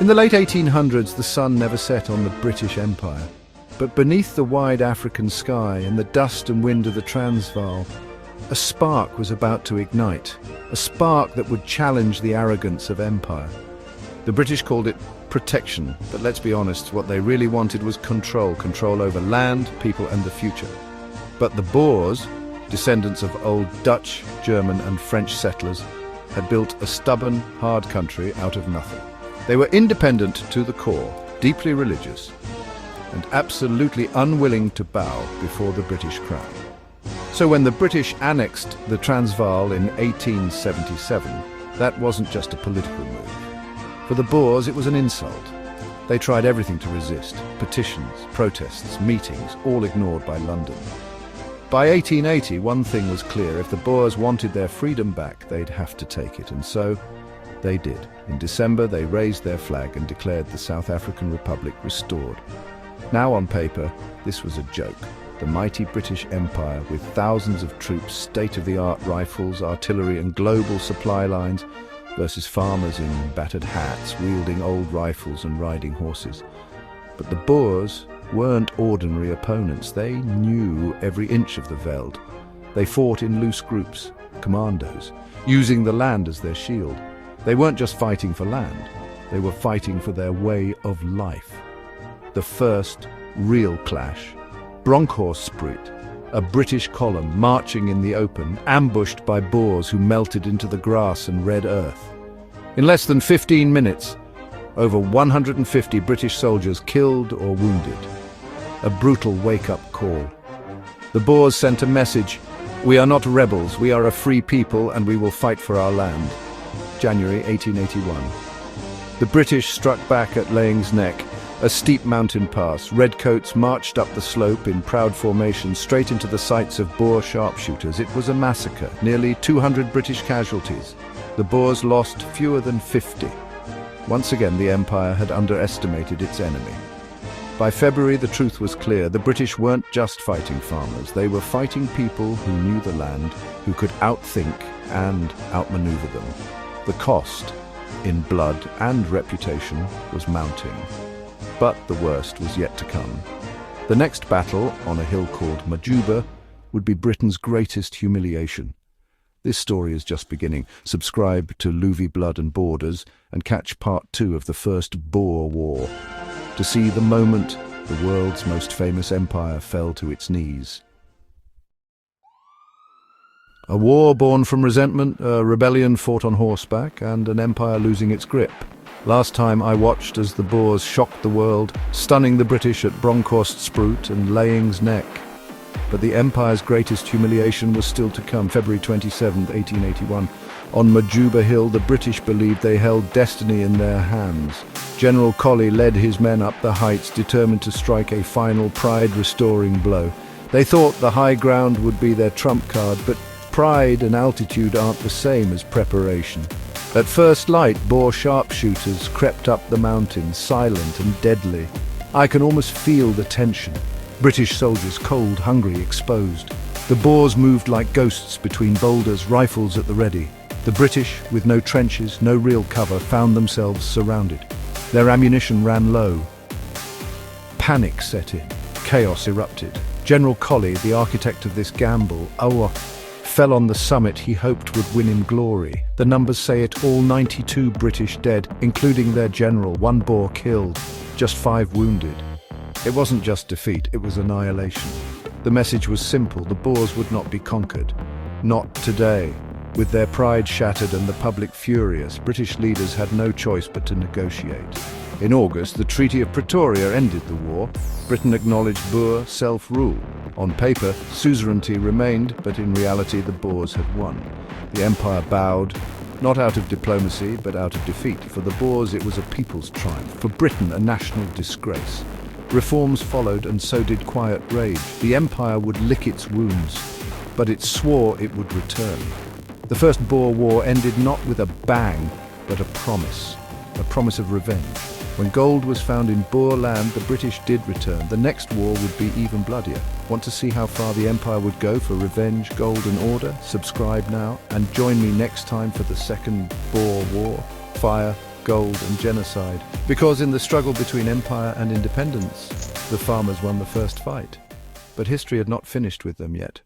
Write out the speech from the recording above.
In the late 1800s, the sun never set on the British Empire. But beneath the wide African sky and the dust and wind of the Transvaal, a spark was about to ignite, a spark that would challenge the arrogance of empire. The British called it protection, but let's be honest, what they really wanted was control over land, people and the future. But the Boers, descendants of old Dutch, German and French settlers, had built a stubborn, hard country out of nothing. They were independent to the core, deeply religious, and absolutely unwilling to bow before the British crown. So when the British annexed the Transvaal in 1877, that wasn't just a political move. For the Boers, it was an insult. They tried everything to resist: petitions, protests, meetings, all ignored by London. By 1880, one thing was clear: if the Boers wanted their freedom back, they'd have to take it, and so they did. In December, they raised their flag and declared the South African Republic restored. Now on paper, this was a joke. The mighty British Empire, with thousands of troops, state-of-the-art rifles, artillery and global supply lines, versus farmers in battered hats, wielding old rifles and riding horses. But the Boers weren't ordinary opponents. They knew every inch of the veld. They fought in loose groups, commandos, using the land as their shield. They weren't just fighting for land, they were fighting for their way of life. The first real clash: Bronkhorstspruit, a British column marching in the open, ambushed by Boers who melted into the grass and red earth. In less than 15 minutes, over 150 British soldiers killed or wounded. A brutal wake-up call. The Boers sent a message: "We are not rebels, we are a free people and we will fight for our land." January 1881. The British struck back at Laing's Neck, a steep mountain pass. Redcoats marched up the slope in proud formation straight into the sights of Boer sharpshooters. It was a massacre, nearly 200 British casualties. The Boers lost fewer than 50. Once again, the Empire had underestimated its enemy. By February, the truth was clear. The British weren't just fighting farmers. They were fighting people who knew the land, who could outthink and outmaneuver them. The cost, in blood and reputation, was mounting. But the worst was yet to come. The next battle, on a hill called Majuba, would be Britain's greatest humiliation. This story is just beginning. Subscribe to Louvi Blood and Borders and catch part 2 of the First Boer War to see the moment the world's most famous empire fell to its knees. A war born from resentment, a rebellion fought on horseback, and an empire losing its grip. Last time I watched as the Boers shocked the world, stunning the British at Bronkhorstspruit and Laing's Neck. But the Empire's greatest humiliation was still to come. February 27, 1881. On Majuba Hill, the British believed they held destiny in their hands. General Colley led his men up the heights, determined to strike a final pride-restoring blow. They thought the high ground would be their trump card, but pride and altitude aren't the same as preparation. At first light, Boer sharpshooters crept up the mountain, silent and deadly. I can almost feel the tension. British soldiers, cold, hungry, exposed. The Boers moved like ghosts between boulders, rifles at the ready. The British, with no trenches, no real cover, found themselves surrounded. Their ammunition ran low. Panic set in. Chaos erupted. General Colley, the architect of this gamble, fell on the summit he hoped would win him glory. The numbers say it all: 92 British dead, including their general, 1 Boer killed, just 5 wounded. It wasn't just defeat, it was annihilation. The message was simple: the Boers would not be conquered. Not today. With their pride shattered and the public furious, British leaders had no choice but to negotiate. In August, the Treaty of Pretoria ended the war. Britain acknowledged Boer self-rule. On paper, suzerainty remained, but in reality the Boers had won. The Empire bowed, not out of diplomacy, but out of defeat. For the Boers, it was a people's triumph. For Britain, a national disgrace. Reforms followed, and so did quiet rage. The Empire would lick its wounds, but it swore it would return. The First Boer War ended not with a bang, but a promise of revenge. When gold was found in Boer land, the British did return. The next war would be even bloodier. Want to see how far the Empire would go for revenge, gold and order? Subscribe now and join me next time for the Second Boer War. Fire gold and genocide. Because in the struggle between empire and independence, the farmers won the first fight. But history had not finished with them yet.